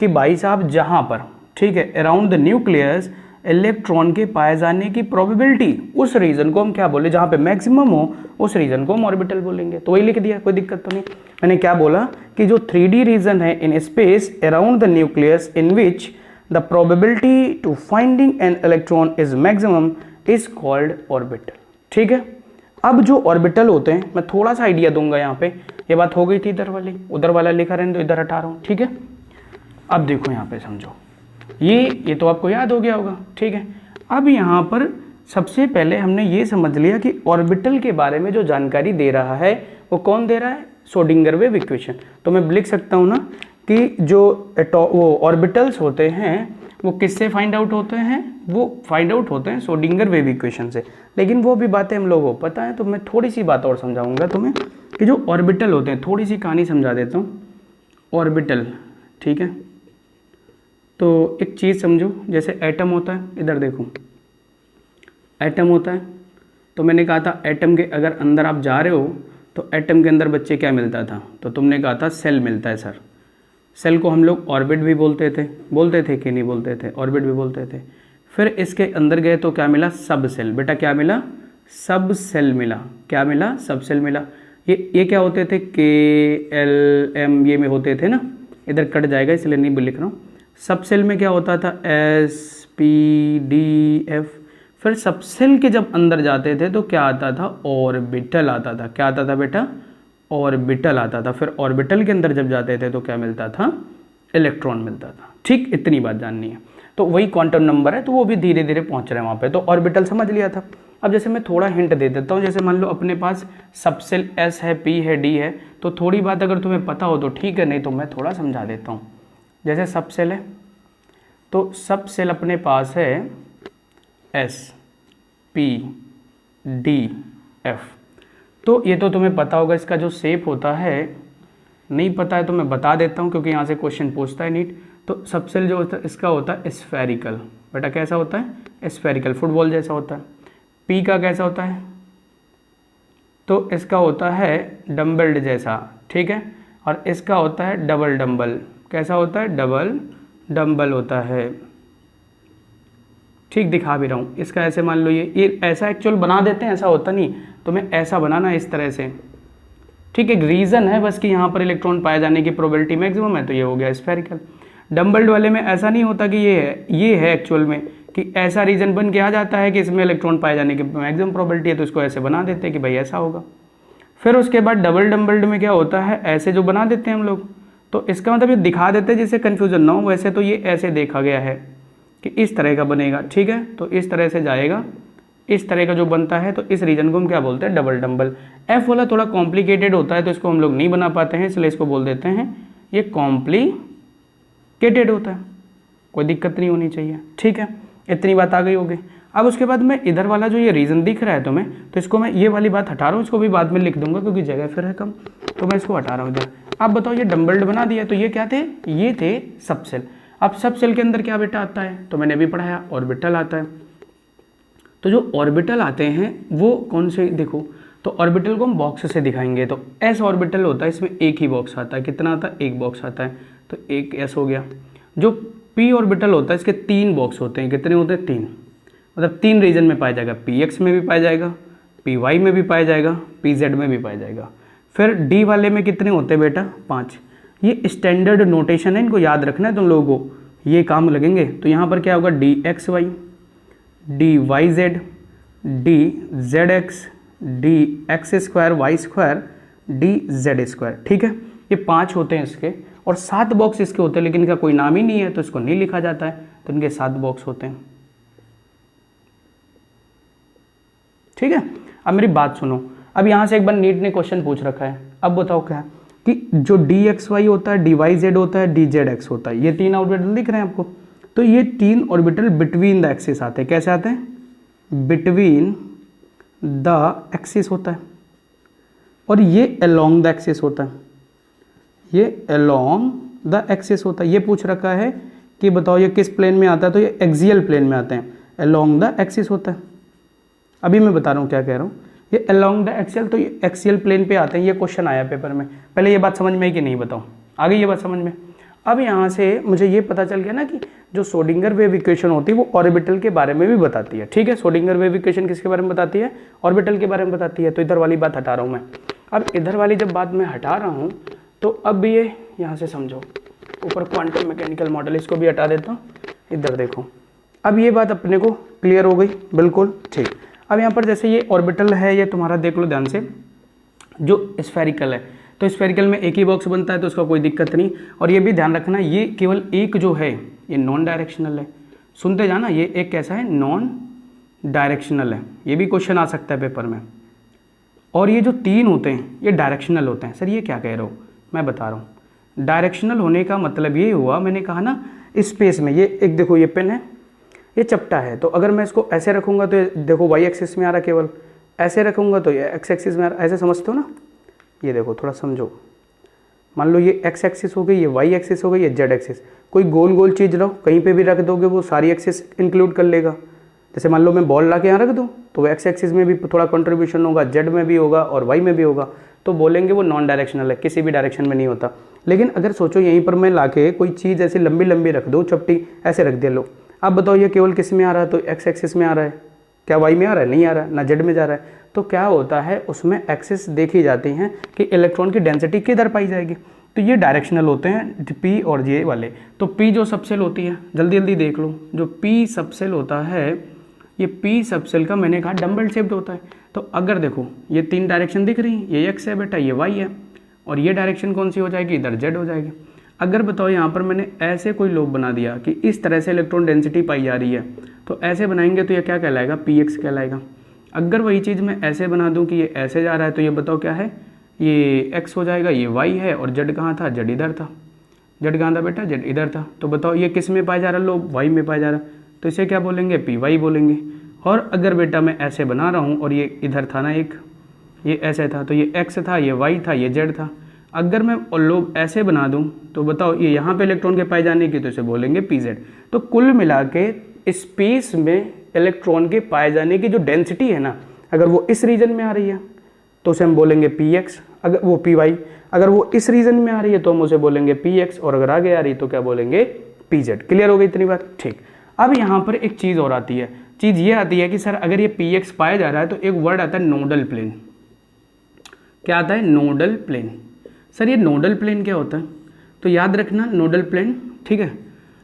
कि भाई साहब जहाँ पर, ठीक है, अराउंड द न्यूक्लियस इलेक्ट्रॉन के पाए जाने की प्रोबेबिलिटी, उस रीजन को हम क्या बोले, जहाँ पे मैक्सिमम हो उस रीजन को हम ऑर्बिटल बोलेंगे। तो वही लिख दिया, कोई दिक्कत तो नहीं। मैंने क्या बोला कि जो 3D रीजन है in space around the nucleus in which the probability to finding an electron is maximum is called orbital, ठीक है। अब जो ऑर्बिटल होते हैं, मैं थोड़ा सा आइडिया दूंगा यहाँ पे, ये बात हो गई थी इधर वाली, उधर वाला लिखा रहने तो इधर हटा रहा हूँ, ठीक है। अब देखो यहाँ पे समझो, ये तो आपको याद हो गया होगा, ठीक है। अब यहाँ पर सबसे पहले हमने ये समझ लिया कि ऑर्बिटल के बारे में जो जानकारी दे रहा है वो कौन दे रहा है, श्रोडिंगर वेव इक्वेशन। तो मैं लिख सकता हूँ ना कि जो वो ऑर्बिटल्स होते हैं वो किससे फाइंड आउट होते हैं, वो फाइंड आउट होते हैं श्रोडिंगर वेव इक्वेशन से। लेकिन वो भी बातें हम लोगों को पता है, तो मैं थोड़ी सी बात और समझाऊंगा तुम्हें कि जो ऑर्बिटल होते हैं, थोड़ी सी कहानी समझा देता हूँ। ऑर्बिटल, ठीक है, तो एक चीज़ समझो, जैसे एटम होता है, इधर देखो एटम होता है, तो मैंने कहा था एटम के अगर अंदर आप जा रहे हो तो एटम के अंदर बच्चे क्या मिलता था, तो तुमने कहा था सेल मिलता है सर। सेल को हम लोग ऑर्बिट भी बोलते थे कि नहीं बोलते थे, ऑर्बिट भी बोलते थे। फिर इसके अंदर गए तो क्या मिला, सब सेल। बेटा क्या मिला, सब सेल मिला। क्या मिला, सब सेल मिला। ये क्या होते थे, KLM ये में होते थे ना, इधर कट जाएगा इसलिए नहीं लिख रहा हूँ। सब सेल में क्या होता था, SPDF। फिर सब सेल के जब अंदर जाते थे तो क्या आता था, ऑर्बिटल आता था। क्या आता था बेटा, ऑर्बिटल आता था। फिर ऑर्बिटल के अंदर जब जाते थे तो क्या मिलता था, इलेक्ट्रॉन मिलता था। ठीक, इतनी बात जाननी है। तो वही क्वांटम नंबर है, तो वो भी धीरे धीरे पहुंच रहे हैं वहाँ पे। तो ऑर्बिटल समझ लिया था। अब जैसे मैं थोड़ा हिंट दे देता हूँ, जैसे मान लो अपने पास सब सेल S है, P है, D है, तो थोड़ी बात अगर तुम्हें पता हो तो ठीक है, नहीं तो मैं थोड़ा समझा देता हूँ। जैसे सब सेल है तो सब सेल अपने पास है S, P, D, F। तो ये तो तुम्हें पता होगा, इसका जो शेप होता है, नहीं पता है तो मैं बता देता हूँ क्योंकि यहाँ से क्वेश्चन पूछता है नीट। तो सब सेल जो होता है इसका होता है स्फेरिकल। बेटा कैसा होता है, स्फेरिकल, फुटबॉल जैसा होता है। पी का कैसा होता है, तो इसका होता है डम्बल्ड जैसा, ठीक है। और इसका होता है डबल डम्बल। कैसा होता है, डबल डम्बल होता है। ठीक, दिखा भी रहा हूँ। इसका ऐसे मान लो, ये ऐसा एक्चुअल बना देते हैं, ऐसा होता नहीं, तो मैं ऐसा बनाना इस तरह से। ठीक, एक रीज़न है बस कि यहाँ पर इलेक्ट्रॉन पाए जाने की प्रोबेबिलिटी मैक्सिमम है, तो ये हो गया स्फेरिकल। डम्बल्ड वाले में ऐसा नहीं होता कि ये है एक्चुअल में कि ऐसा रीजन बन के आ जाता है कि इसमें इलेक्ट्रॉन पाए जाने की मैक्सिमम प्रोबेबिलिटी है, तो इसको ऐसे बना देते हैं कि भाई ऐसा होगा। फिर उसके बाद डबल डम्बल्ड में क्या होता है, ऐसे जो बना देते हैं हम लोग, तो इसका मतलब ये दिखा देते हैं जिससे कन्फ्यूजन ना हो। वैसे तो ये ऐसे देखा गया है कि इस तरह का बनेगा, ठीक है, तो इस तरह से जाएगा, इस तरह का जो बनता है, तो इस रीजन को हम क्या बोलते हैं, डबल डम्बल। एफ वाला थोड़ा कॉम्प्लिकेटेड होता है तो इसको हम लोग नहीं बना पाते हैं, इसलिए इसको बोल देते हैं ये कॉम्प्लिकेटेड होता है, कोई दिक्कत नहीं होनी चाहिए, ठीक है। इतनी बात आ गई होगी। अब उसके बाद मैं इधर वाला जो ये रीजन दिख रहा है तुम्हें, तो इसको मैं ये वाली बात हटा रहा हूँ, इसको भी बाद में लिख दूंगा क्योंकि जगह फिर है कम, तो मैं इसको हटा रहा हूँ इधर। अब बताओ ये डम्बल्ड बना दिया, तो ये क्या थे, ये थे सब सेल। अब सब सेल के अंदर क्या बेटा आता है, तो मैंने अभी पढ़ाया ऑर्बिटल आता है। तो जो ऑर्बिटल आते हैं वो कौन से, देखो, तो ऑर्बिटल को हम बॉक्स से दिखाएंगे। तो एस ऑर्बिटल होता है, इसमें एक ही बॉक्स आता है, कितना आता है, एक बॉक्स आता है, तो एक एस हो गया। जो पी ऑर्बिटल होता है इसके 3 बॉक्स होते हैं, कितने होते हैं, 3, मतलब 3 रीजन में पाया जाएगा, पी एक्स में भी पाया जाएगा, पी वाई में भी पाया जाएगा, पी जेड में भी पाया जाएगा। फिर डी वाले में कितने होते हैं बेटा, 5। ये स्टैंडर्ड नोटेशन है, इनको याद रखना है तुम लोगों को, ये काम लगेंगे। तो यहाँ पर क्या होगा, D X Y, D Y Z, D Z X, D X square Y square, D Z square, ठीक है। ये 5 होते हैं इसके, और 7 बॉक्स इसके होते हैं, लेकिन इनका कोई नाम ही नहीं है तो इसको नहीं लिखा जाता है, तो इनके 7 बॉक्स होते हैं, ठीक है। अब मेरी बात सुनो, अब यहाँ से एक बार नीट ने क्वेश्चन पूछ रखा है, अब बताओ क्या है कि जो डी एक्स वाई होता है, डी वाई जेड होता है, डी जेड एक्स होता है, ये 3 ऑर्बिटल दिख रहे हैं आपको, तो ये 3 ऑर्बिटल बिटवीन द एक्सिस आते हैं। कैसे आते हैं, बिटवीन द एक्सिस होता है, और ये अलोंग द एक्सिस होता है, ये अलोंग द एक्सिस होता है। ये पूछ रखा है कि बताओ ये किस प्लेन में आता है, तो ये एक्सियल प्लेन में आते हैं, अलोंग द एक्सिस होता है। अभी मैं बता रहा हूँ क्या कह रहा हूँ, ये अलोंग द एक्सियल, तो ये एक्सियल प्लेन पे आते हैं। ये क्वेश्चन आया पेपर में, पहले ये बात समझ में आई कि नहीं बताओ, आ गई ये बात समझ में। अब यहाँ से मुझे ये पता चल गया ना कि जो श्रोडिंगर वेव इक्वेशन होती है वो ऑर्बिटल के बारे में भी बताती है, ठीक है। श्रोडिंगर वेव इक्वेशन किसके बारे में बताती है, ऑर्बिटल के बारे में बताती है। तो इधर वाली बात हटा रहा हूँ मैं। अब इधर वाली जब बात मैं हटा रहा हूँ, तो अब ये यहाँ से समझो, ऊपर क्वांटम मैकेनिकल मॉडल, इसको भी हटा देता हूँ। इधर देखो, अब ये बात अपने को क्लियर हो गई, बिल्कुल ठीक। अब यहाँ पर जैसे ये ऑर्बिटल है, ये तुम्हारा देख लो ध्यान से, जो स्फेरिकल है, तो स्फेरिकल में एक ही बॉक्स बनता है, तो उसका कोई दिक्कत नहीं। और ये भी ध्यान रखना, ये केवल एक जो है ये नॉन डायरेक्शनल है, सुनते जाना, ये एक कैसा है, नॉन डायरेक्शनल है। ये भी क्वेश्चन आ सकता है पेपर में। और ये जो 3 होते हैं ये डायरेक्शनल होते हैं। सर ये क्या कह रहे हो, मैं बता रहा हूँ। डायरेक्शनल होने का मतलब ये हुआ, मैंने कहा ना स्पेस में, ये एक देखो ये पेन है, ये चपटा है, तो अगर मैं इसको ऐसे रखूँगा तो देखो वाई एक्सिस में आ रहा, केवल ऐसे रखूँगा तो ये एक्स एक्सिस में आ रहा, ऐसे समझते हो ना। ये देखो थोड़ा समझो, मान लो ये एक्स एक्सिस हो गई, ये वाई एक्सिस हो गई, ये जेड एक्सिस। कोई गोल गोल चीज़ लो, कहीं पे भी रख दोगे वो सारी एक्सिस इंक्लूड कर लेगा। जैसे मान लो मैं बॉल ला के यहाँ रख दूँ तो वो एक्स एक्सिस में भी थोड़ा कंट्रीब्यूशन होगा, जेड में भी होगा और वाई में भी होगा, तो बोलेंगे वो नॉन डायरेक्शनल है, किसी भी डायरेक्शन में नहीं होता। लेकिन अगर सोचो यहीं पर मैं ला के कोई चीज़ ऐसी लंबी लंबी रख दो, चपटी ऐसे रख दिया, लो अब बताओ ये केवल किस में आ रहा है, तो एक्स एक्सिस में आ रहा है, क्या वाई में आ रहा है, नहीं आ रहा है, ना जेड में जा रहा है। तो क्या होता है, उसमें एक्सिस देखी जाती हैं कि इलेक्ट्रॉन की डेंसिटी किधर पाई जाएगी। तो ये डायरेक्शनल होते हैं पी और जे वाले। तो पी जो सबसेल होती है, जल्दी जल्दी देख लो, जो पी सबसेल होता है, ये पी सबसेल का मैंने कहा डम्बल शेप्ड होता है। तो अगर देखो ये 3 डायरेक्शन दिख रही है, ये एक्स है बेटा, ये वाई है, और ये डायरेक्शन कौन सी हो जाएगी, इधर जेड हो जाएगी। अगर बताओ यहाँ पर मैंने ऐसे कोई लोब बना दिया कि इस तरह से इलेक्ट्रॉन डेंसिटी पाई जा रही है, तो ऐसे बनाएंगे तो ये क्या कहलाएगा, पी एक्स कहलाएगा। अगर वही चीज़ मैं ऐसे बना दूँ कि ये ऐसे जा रहा है, तो ये बताओ क्या है, ये एक्स हो जाएगा, ये वाई है, और जेड कहाँ था, जेड इधर था। जेड कहाँ था बेटा, जेड इधर था। तो बताओ ये किस में पाया जा रहा है, लोब वाई में पाया जा रहा है, तो इसे क्या बोलेंगे, पी वाई बोलेंगे। और अगर बेटा मैं ऐसे बना रहा हूँ और ये इधर था ना एक, ये ऐसे था, तो ये एक्स था, ये वाई था, ये जेड था। अगर मैं लोब ऐसे बना दूं तो बताओ ये यहाँ पे इलेक्ट्रॉन के पाए जाने की, तो इसे बोलेंगे पी जेड। तो कुल मिला के स्पेस में इलेक्ट्रॉन के पाए जाने की जो डेंसिटी है ना, अगर वो इस रीजन में आ रही है तो उसे हम बोलेंगे पी एक्स, अगर वो पी वाई, अगर वो इस रीजन में आ रही है तो हम उसे बोलेंगे पी एक्स, और अगर आगे आ रही है तो क्या बोलेंगे, पी जेड। क्लियर हो गई इतनी बात, ठीक। अब यहाँ पर एक चीज़ और आती है, चीज़ ये आती है कि सर अगर ये पी एक्स पाया जा रहा है तो एक वर्ड आता है नोडल प्लेन। क्या आता है, नोडल प्लेन। सर ये नोडल प्लेन क्या होता है, तो याद रखना नोडल प्लेन, ठीक है।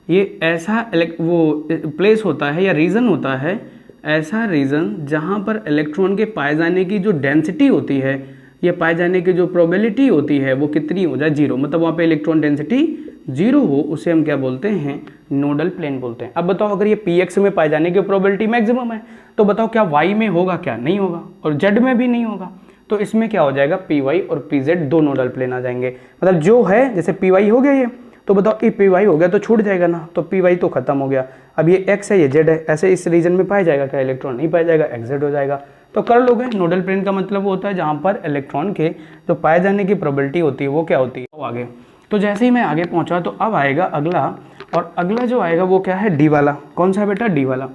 ये ऐसा वो प्लेस होता है या रीजन होता है, ऐसा रीजन जहाँ पर इलेक्ट्रॉन के पाए जाने की जो डेंसिटी होती है या पाए जाने की जो प्रोबेबिलिटी होती है वो कितनी हो जाए, जीरो, मतलब वहाँ पे इलेक्ट्रॉन डेंसिटी जीरो हो, उसे हम क्या बोलते हैं, नोडल प्लेन बोलते हैं। अब बताओ अगर ये px में पाए जाने की प्रोबेबिलिटी मैक्सिमम है तो बताओ क्या y में होगा, क्या नहीं होगा, और z में भी नहीं होगा, तो इसमें क्या हो जाएगा, py और pz दो नोडल प्लेन आ जाएंगे। मतलब जो है जैसे py हो गया ये, तो बताओ ये py हो गया तो छूट जाएगा ना, तो py तो खत्म हो गया। अब ये x है ये z है, ऐसे इस रीजन में पाया जाएगा क्या इलेक्ट्रॉन, नहीं पाया जाएगा, xz हो जाएगा। तो कर लोगे, नोडल प्लेन का मतलब वो होता है जहाँ पर इलेक्ट्रॉन के जो पाए जाने की प्रोबेबिलिटी होती है वो क्या होती है, वो आगे। तो जैसे ही मैं आगे पहुँचा तो अब आएगा अगला, और अगला जो आएगा वो क्या है, डी वाला। कौन सा बेटा, डी वाला।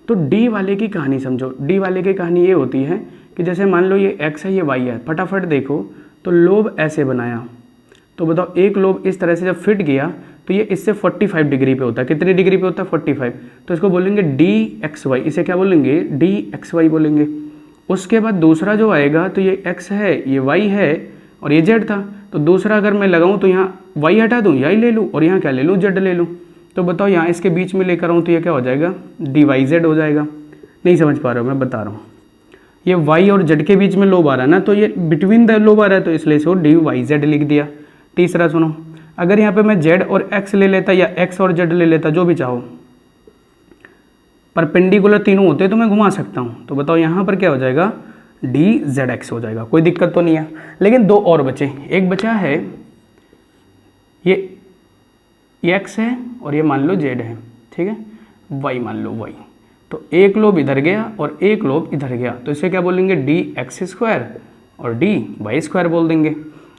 तो डी वाले की कहानी समझो। डी वाले की कहानी ये होती है कि जैसे मान लो ये x है ये y है, फटाफट देखो तो लोब ऐसे बनाया, तो बताओ एक लोब इस तरह से जब फिट गया तो ये इससे 45 डिग्री पे होता है। कितने डिग्री पे होता है, 45। तो इसको बोलेंगे dxy, इसे क्या बोलेंगे, dxy बोलेंगे। उसके बाद दूसरा जो आएगा तो ये x है ये y है और ये z था, तो दूसरा अगर मैं लगाऊं तो यहाँ y हटा दूँ, y ले लूँ, और यहाँ क्या ले लूँ, z ले लूँ। तो बताओ यहाँ इसके बीच में लेकर आऊँ तो ये क्या हो जाएगा, dyz हो जाएगा। नहीं समझ पा रहे हो, मैं बता रहा हूँ। ये y और z के बीच में लोब आ रहा है ना, तो ये बिटवीन द लोब आ रहा है, तो इसलिए इसको dyz लिख दिया। तीसरा सुनो, अगर यहाँ पे मैं z और x ले लेता या x और z ले लेता, जो भी चाहो, परपेंडिकुलर तीनों होते तो मैं घुमा सकता हूँ। तो बताओ यहाँ पर क्या हो जाएगा, dzx हो जाएगा। कोई दिक्कत तो नहीं है। लेकिन दो और बचे, एक बचा है ये x है और ये मान लो z है, ठीक है, y मान लो y। तो एक लोब इधर गया और एक लोब इधर गया, तो इसे क्या बोलेंगे, dx² और dy² बोल देंगे।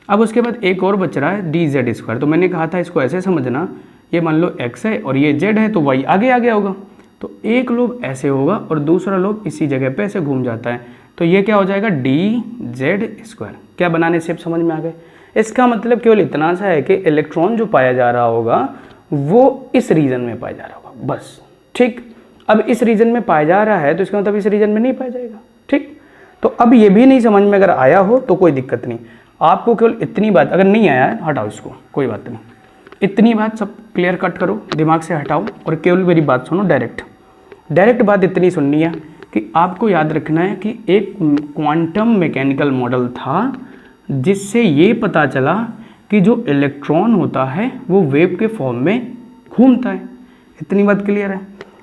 अब उसके बाद एक और बच रहा है dz²। तो मैंने कहा था इसको ऐसे समझना, ये मान लो x है और ये z है, तो y आगे आ गया होगा। तो एक लोब ऐसे होगा और दूसरा लोब इसी जगह पे ऐसे घूम जाता है, तो ये क्या हो जाएगा, dz²। क्या बनाने से समझ में आ गए। इसका मतलब केवल इतना सा है कि इलेक्ट्रॉन जो पाया जा रहा होगा वो इस रीजन में पाया जा रहा होगा, बस। ठीक, अब इस रीजन में पाया जा रहा है तो इसका मतलब इस रीजन में नहीं पाया जाएगा। ठीक, तो अब ये भी नहीं समझ में अगर आया हो तो कोई दिक्कत नहीं। आपको केवल इतनी बात, अगर नहीं आया है हटाओ इसको, कोई बात नहीं। इतनी बात सब क्लियर कट करो, दिमाग से हटाओ और केवल मेरी बात सुनो। डायरेक्ट बात इतनी सुननी है कि आपको याद रखना है कि एक क्वांटम मैकेनिकल मॉडल था जिससे ये पता चला कि जो इलेक्ट्रॉन होता है वो वेव के फॉर्म में घूमता है। इतनी बात क्लियर है।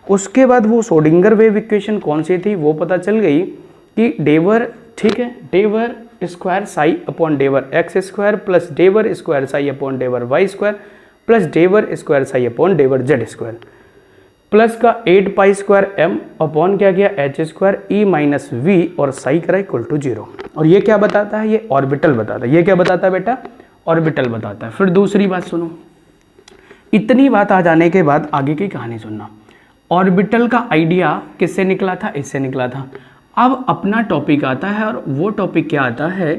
उसके बाद वो श्रोडिंगर वेव इक्वेशन कौन सी थी वो पता चल गई कि डेवर, ठीक है, del square psi upon del x² plus del square psi upon del y² plus del square psi upon del z² plus का 8π² m अपॉन क्या किया h² e माइनस v और साई करा इक्वल टू 0। और ये क्या बताता है, ये ऑर्बिटल बताता है। ये क्या बताता है बेटा, ऑर्बिटल बताता है। फिर दूसरी बात सुनो, इतनी बात आ जाने के बाद आगे की कहानी सुनना। ऑर्बिटल का आइडिया किससे निकला था, इससे निकला था। अब अपना टॉपिक आता है और वो टॉपिक क्या आता है,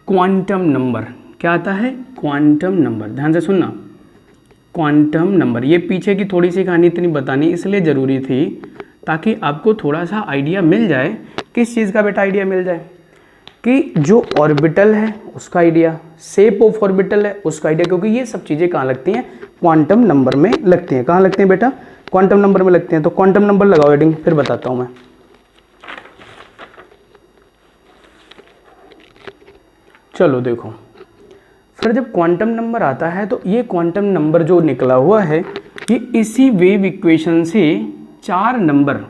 क्वांटम नंबर। क्या आता है, क्वांटम नंबर। ध्यान से सुनना, क्वांटम नंबर। ये पीछे की थोड़ी सी कहानी इतनी बतानी इसलिए ज़रूरी थी ताकि आपको थोड़ा सा आइडिया मिल जाए। किस चीज़ का बेटा आइडिया मिल जाए, कि जो ऑर्बिटल है उसका आइडिया, शेप ऑफ ऑर्बिटल है उसका आइडिया, क्योंकि ये सब चीज़ें कहाँ लगती हैं, क्वांटम नंबर में लगती हैं। कहाँ लगती हैं बेटा, क्वांटम नंबर में लगते हैं। तो क्वांटम नंबर लगाओ हेडिंग, फिर बताता हूँ मैं। चलो देखो, फिर जब क्वांटम नंबर आता है तो ये क्वांटम नंबर जो निकला हुआ है ये इसी वेव इक्वेशन से 4 नंबर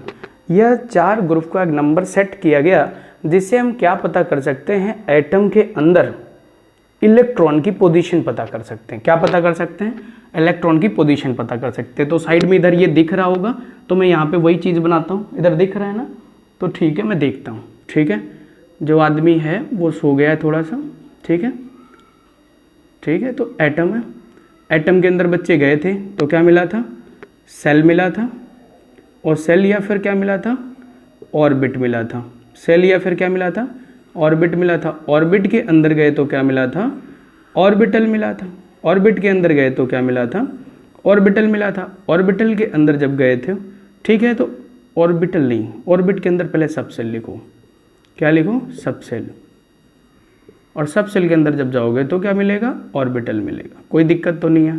या 4 ग्रुप का एक नंबर सेट किया गया, जिससे हम क्या पता कर सकते हैं, एटम के अंदर इलेक्ट्रॉन की पोजीशन पता कर सकते हैं। क्या पता कर सकते हैं, इलेक्ट्रॉन की पोजीशन पता कर सकते हैं। तो साइड में इधर ये दिख रहा होगा, तो मैं यहाँ पे वही चीज़ बनाता हूँ। इधर दिख रहा है ना, तो ठीक है मैं देखता हूँ। ठीक है, जो आदमी है वो सो गया है थोड़ा सा, ठीक है, ठीक है। तो एटम है, एटम के अंदर बच्चे गए थे तो क्या मिला था, सेल मिला था, और सेल या फिर क्या मिला था, ऑर्बिट मिला था। सेल या फिर क्या मिला था, ऑर्बिट मिला था। ऑर्बिट के अंदर गए तो क्या मिला था, ऑर्बिटल मिला था। ऑर्बिट के अंदर गए तो क्या मिला था, ऑर्बिटल मिला था। ऑर्बिटल के अंदर जब गए थे, ठीक है, तो ऑर्बिटल नहीं, ऑर्बिट के अंदर पहले सब सेल लिखो। क्या लिखो, सब सेल। और सब सेल के अंदर जब जाओगे तो क्या मिलेगा, ऑर्बिटल मिलेगा। कोई दिक्कत तो नहीं है,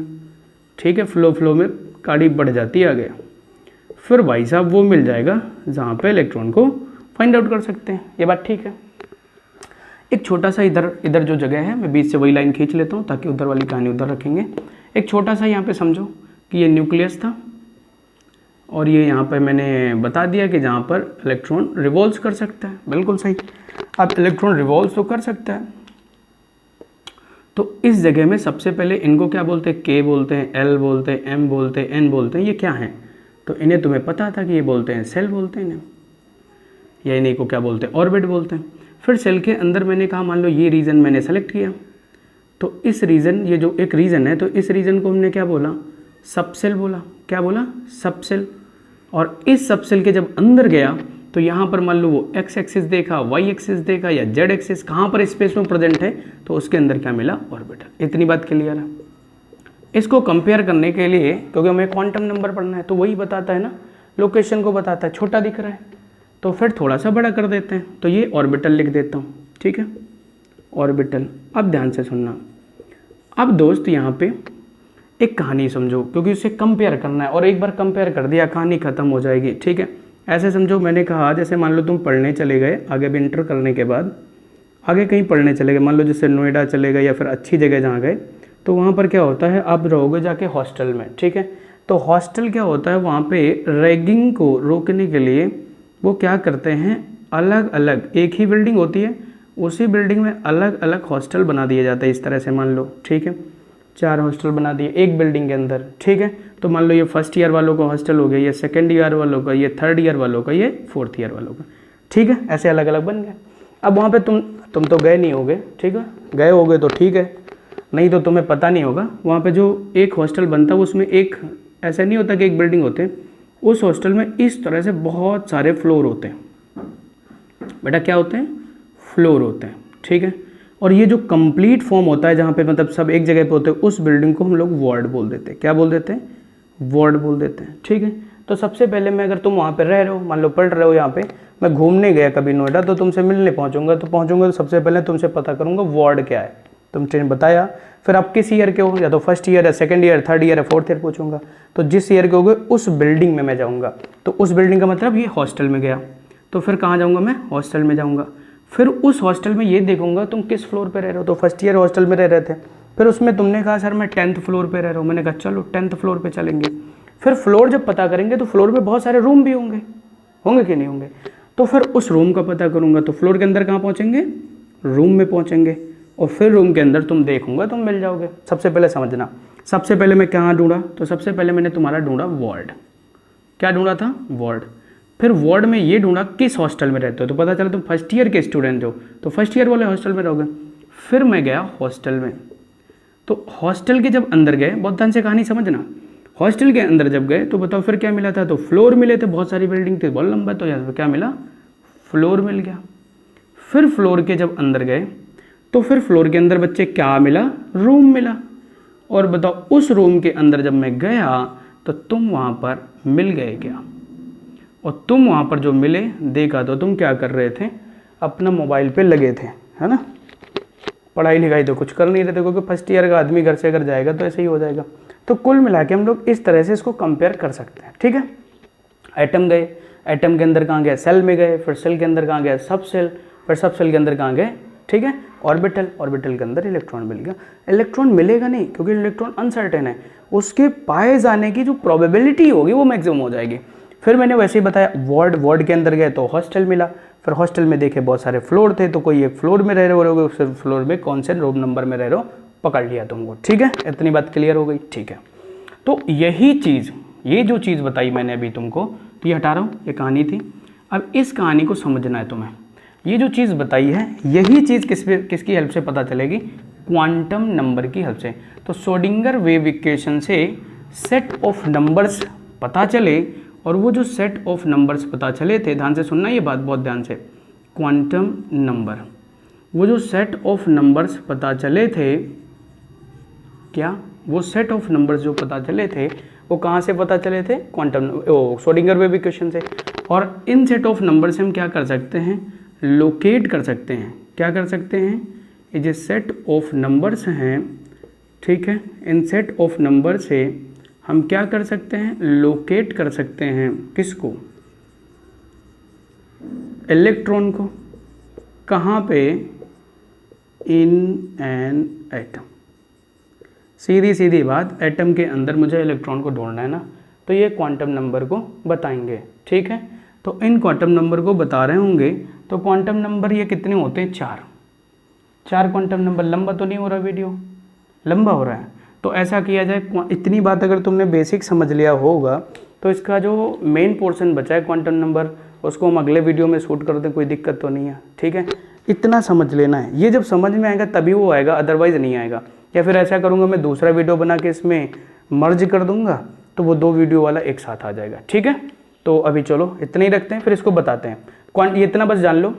ठीक है। फ्लो में गाड़ी बढ़ जाती है आगे। फिर भाई साहब वो मिल जाएगा जहाँ पे इलेक्ट्रॉन को फाइंड आउट कर सकते हैं। ये बात ठीक है। एक छोटा सा इधर जो जगह है, मैं बीच से वही लाइन खींच लेता हूँ ताकि उधर वाली कहानी उधर रखेंगे। एक छोटा सा यहाँ पे समझो कि ये न्यूक्लियस था और ये यहाँ पे मैंने बता दिया कि जहाँ पर इलेक्ट्रॉन रिवॉल्व कर सकता है। बिल्कुल सही। अब इलेक्ट्रॉन रिवॉल्व तो कर सकता है, तो इस जगह में सबसे पहले इनको क्या बोलते हैं? के बोलते हैं, एल बोलते हैं, एम बोलते हैं, एन बोलते हैं। ये क्या है? तो इन्हें तुम्हें पता था कि ये बोलते हैं सेल बोलते हैं इन्हें, या इन्हीं को क्या बोलते हैं? ऑर्बिट बोलते हैं। फिर सेल के अंदर मैंने कहा मान लो ये रीजन मैंने सेलेक्ट किया, तो इस रीजन, ये जो एक रीजन है, तो इस रीजन को हमने क्या बोला? सब सेल बोला। क्या बोला? सब सेल। और इस सब सेल के जब अंदर गया तो यहाँ पर मान लो वो एक्स एक्सिस देखा, वाई एक्सिस देखा या जेड एक्सिस, कहाँ पर स्पेस में प्रेजेंट है, तो उसके अंदर क्या मिला? ऑर्बिटल। इतनी बात क्लियर है। इसको कंपेयर करने के लिए, क्योंकि हमें क्वांटम नंबर पढ़ना है, तो वही बताता है ना, लोकेशन को बताता है। छोटा दिख रहा है तो फिर थोड़ा सा बड़ा कर देते हैं, तो ये ऑर्बिटल लिख देता हूँ। ठीक है, ऑर्बिटल। अब ध्यान से सुनना। अब दोस्त यहाँ पे एक कहानी समझो, क्योंकि उसे कंपेयर करना है, और एक बार कंपेयर कर दिया कहानी खत्म हो जाएगी। ठीक है, ऐसे समझो, मैंने कहा जैसे मान लो तुम पढ़ने चले गए, आगे भी इंटर करने के बाद आगे कहीं पढ़ने चले गए, मान लो जैसे नोएडा चले गए या फिर अच्छी जगह जहाँ गए, तो वहाँ पर क्या होता है, आप रहोगे जाके हॉस्टल में। ठीक है, तो हॉस्टल क्या होता है, वहाँ पे रैगिंग को रोकने के लिए वो क्या करते हैं, अलग अलग, एक ही बिल्डिंग होती है, उसी बिल्डिंग में अलग अलग हॉस्टल बना दिए जाते हैं। इस तरह से मान लो, ठीक है, 4 हॉस्टल बना दिए एक बिल्डिंग के अंदर। ठीक है, तो मान लो ये फर्स्ट ईयर वालों का हॉस्टल हो गया, ये सेकंड ईयर वालों का, ये थर्ड ईयर वालों का, ये फोर्थ ईयर वालों का। ठीक है, ऐसे अलग अलग बन गए। अब वहाँ पे तुम तो गए नहीं होगे, ठीक है, गए होगे तो ठीक है, नहीं तो तुम्हें पता नहीं होगा। वहाँ पे जो एक हॉस्टल बनता है उसमें एक, ऐसा नहीं होता कि एक बिल्डिंग होते हैं, उस हॉस्टल में इस तरह से बहुत सारे फ्लोर होते हैं। बेटा क्या होते हैं? फ्लोर होते हैं। ठीक है, और ये जो कंप्लीट फॉर्म होता है, जहाँ पे मतलब सब एक जगह पे होते हैं, उस बिल्डिंग को हम लोग वार्ड बोल देते हैं। क्या बोल देते हैं? वार्ड बोल देते हैं। ठीक है, तो सबसे पहले मैं, अगर तुम वहाँ पे रह रहे हो, मान लो पढ़ रहे हो यहाँ पे, मैं घूमने गया कभी नोएडा, तो तुमसे मिलने पहुँचूंगा, तो सबसे पहले तुमसे पता करूँगा वार्ड क्या है। तुमने बताया, फिर आप किस ईयर के हो, या तो फर्स्ट ईयर है, सेकंड ईयर, थर्ड ईयर है, फोर्थ ईयर पूछूंगा, तो जिस ईयर के हो गए उस बिल्डिंग में मैं जाऊँगा। तो उस बिल्डिंग का मतलब ये हॉस्टल में गया, तो फिर कहाँ जाऊँगा मैं? हॉस्टल में जाऊँगा। फिर उस हॉस्टल में ये देखूंगा तुम किस फ्लोर पे रह रहे हो। तो फर्स्ट ईयर हॉस्टल में रह रहे थे, फिर उसमें तुमने कहा सर मैं 10th फ्लोर पे रह रहा हूँ। मैंने कहा चलो 10th फ्लोर पे चलेंगे। फिर फ्लोर जब पता करेंगे तो फ्लोर में बहुत सारे रूम भी होंगे, होंगे कि नहीं होंगे? तो फिर उस रूम का पता करूंगा, तो फ्लोर के अंदर कहाँ पहुँचेंगे? रूम में पहुँचेंगे, और फिर रूम के अंदर तुम देखूंगा, तुम मिल जाओगे। सबसे पहले समझना, सबसे पहले मैं कहाँ ढूंढा? तो सबसे पहले मैंने तुम्हारा ढूंढा वार्ड। क्या ढूंढा था? वार्ड। फिर वार्ड में ये ढूंढा किस हॉस्टल में रहते हो, तो पता चला तुम फर्स्ट ईयर के स्टूडेंट हो, तो फर्स्ट ईयर वाले हॉस्टल में रहोगे। फिर मैं गया हॉस्टल में, तो हॉस्टल के जब अंदर गए, बहुत ध्यान से कहानी समझना, हॉस्टल के अंदर जब गए तो बताओ फिर क्या मिला था? तो फ्लोर मिले थे, बहुत सारी बिल्डिंग थी, बहुत लंबा, तो यहाँ पर क्या मिला? फ्लोर मिल गया। फिर फ्लोर के जब अंदर गए तो फिर फ्लोर के अंदर बच्चे क्या मिला? रूम मिला। और बताओ उस रूम के अंदर जब मैं गया तो तुम वहाँ पर मिल गए क्या? और तुम वहाँ पर जो मिले, देखा तो तुम क्या कर रहे थे? अपना मोबाइल पे लगे थे, है ना? पढ़ाई लिखाई तो कुछ कर नहीं रहे थे, क्योंकि फर्स्ट ईयर का आदमी घर से अगर जाएगा तो ऐसे ही हो जाएगा। तो कुल मिला के हम लोग इस तरह से इसको कंपेयर कर सकते हैं। ठीक है, एटम गए, एटम के अंदर कहाँ गए? सेल में गए, फिर सेल के अंदर कहाँ गए? सब सेल, फिर सब सेल के अंदर कहाँ गए? ठीक है, ऑर्बिटल, ऑर्बिटल के अंदर इलेक्ट्रॉन मिल गया। इलेक्ट्रॉन मिलेगा नहीं, क्योंकि इलेक्ट्रॉन अनसर्टेन है, उसके पाए जाने की जो प्रोबेबिलिटी होगी वो मैक्सिमम हो जाएगी। फिर मैंने वैसे ही बताया, वार्ड के अंदर गए तो हॉस्टल मिला, फिर हॉस्टल में देखे बहुत सारे फ्लोर थे, तो कोई एक फ्लोर में रह रहे हो, फिर फ्लोर में कौन से रूम नंबर में रह रहे हो पकड़ लिया तुमको। ठीक है, इतनी बात क्लियर हो गई? ठीक है, तो यही चीज़, ये जो चीज़ बताई मैंने अभी तुमको, तो ये हटा रहा हूँ, ये कहानी थी। अब इस कहानी को समझना है तुम्हें। ये जो चीज़ बताई है, यही चीज़ किसकी हेल्प से पता चलेगी? क्वांटम नंबर की हेल्प से। तो श्रोडिंगर वेव इक्वेशन से सेट ऑफ नंबर्स पता चले, और वो जो सेट ऑफ नंबर्स पता चले थे, ध्यान से सुनना ये बात बहुत ध्यान से, क्वांटम नंबर, वो जो सेट ऑफ नंबर्स पता चले थे, क्या वो सेट ऑफ नंबर्स जो पता चले थे वो कहाँ से पता चले थे? क्वांटम श्रोडिंगर वेव इक्वेशन से। और इन सेट ऑफ नंबर से हम क्या कर सकते हैं? लोकेट कर सकते हैं। क्या कर सकते हैं? ये जो सेट ऑफ नंबर्स हैं, ठीक है, इन सेट ऑफ नंबर से हम क्या कर सकते हैं, लोकेट कर सकते हैं किसको, इलेक्ट्रॉन को। कहाँ पे, इन एन एटम। सीधी सीधी बात, एटम के अंदर मुझे इलेक्ट्रॉन को ढूंढना है ना, तो ये क्वांटम नंबर को बताएंगे, ठीक है। तो इन क्वांटम नंबर को बता रहे होंगे, तो क्वांटम नंबर ये कितने होते हैं, 4 क्वांटम नंबर। लंबा तो नहीं हो रहा वीडियो, लंबा हो रहा है, तो ऐसा किया जाए, इतनी बात अगर तुमने बेसिक समझ लिया होगा तो इसका जो मेन पोर्शन बचा है क्वांटम नंबर, उसको हम अगले वीडियो में शूट कर दें, कोई दिक्कत तो नहीं है, ठीक है। इतना समझ लेना है, ये जब समझ में आएगा तभी वो आएगा, अदरवाइज नहीं आएगा। या फिर ऐसा करूँगा, मैं दूसरा वीडियो बना के इसमें मर्ज कर दूंगा, तो वो 2 वीडियो वाला एक साथ आ जाएगा, ठीक है। तो अभी चलो इतना ही रखते हैं, फिर इसको बताते हैं। ये इतना बस जान लो।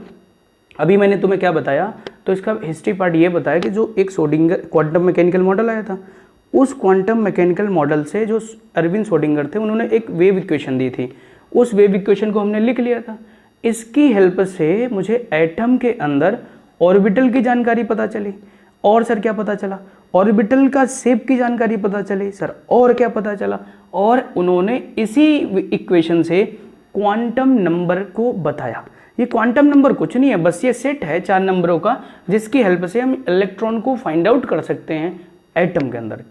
अभी मैंने तुम्हें क्या बताया, तो इसका हिस्ट्री पार्ट ये बताया कि जो एक शोडिंगर क्वांटम मैकेनिकल मॉडल आया था, उस क्वांटम मैकेनिकल मॉडल से जो अरविंद शोडिंगर थे उन्होंने एक वेव इक्वेशन दी थी, उस वेव इक्वेशन को हमने लिख लिया था। इसकी हेल्प से मुझे एटम के अंदर ऑर्बिटल की जानकारी पता चली। और सर क्या पता चला, ऑर्बिटल का शेप की जानकारी पता चली सर, और क्या पता चला, और उन्होंने इसी इक्वेशन से क्वांटम नंबर को बताया। ये क्वांटम नंबर कुछ नहीं है, बस ये सेट है 4 नंबरों का, जिसकी हेल्प से हम इलेक्ट्रॉन को फाइंड आउट कर सकते हैं एटम के अंदर।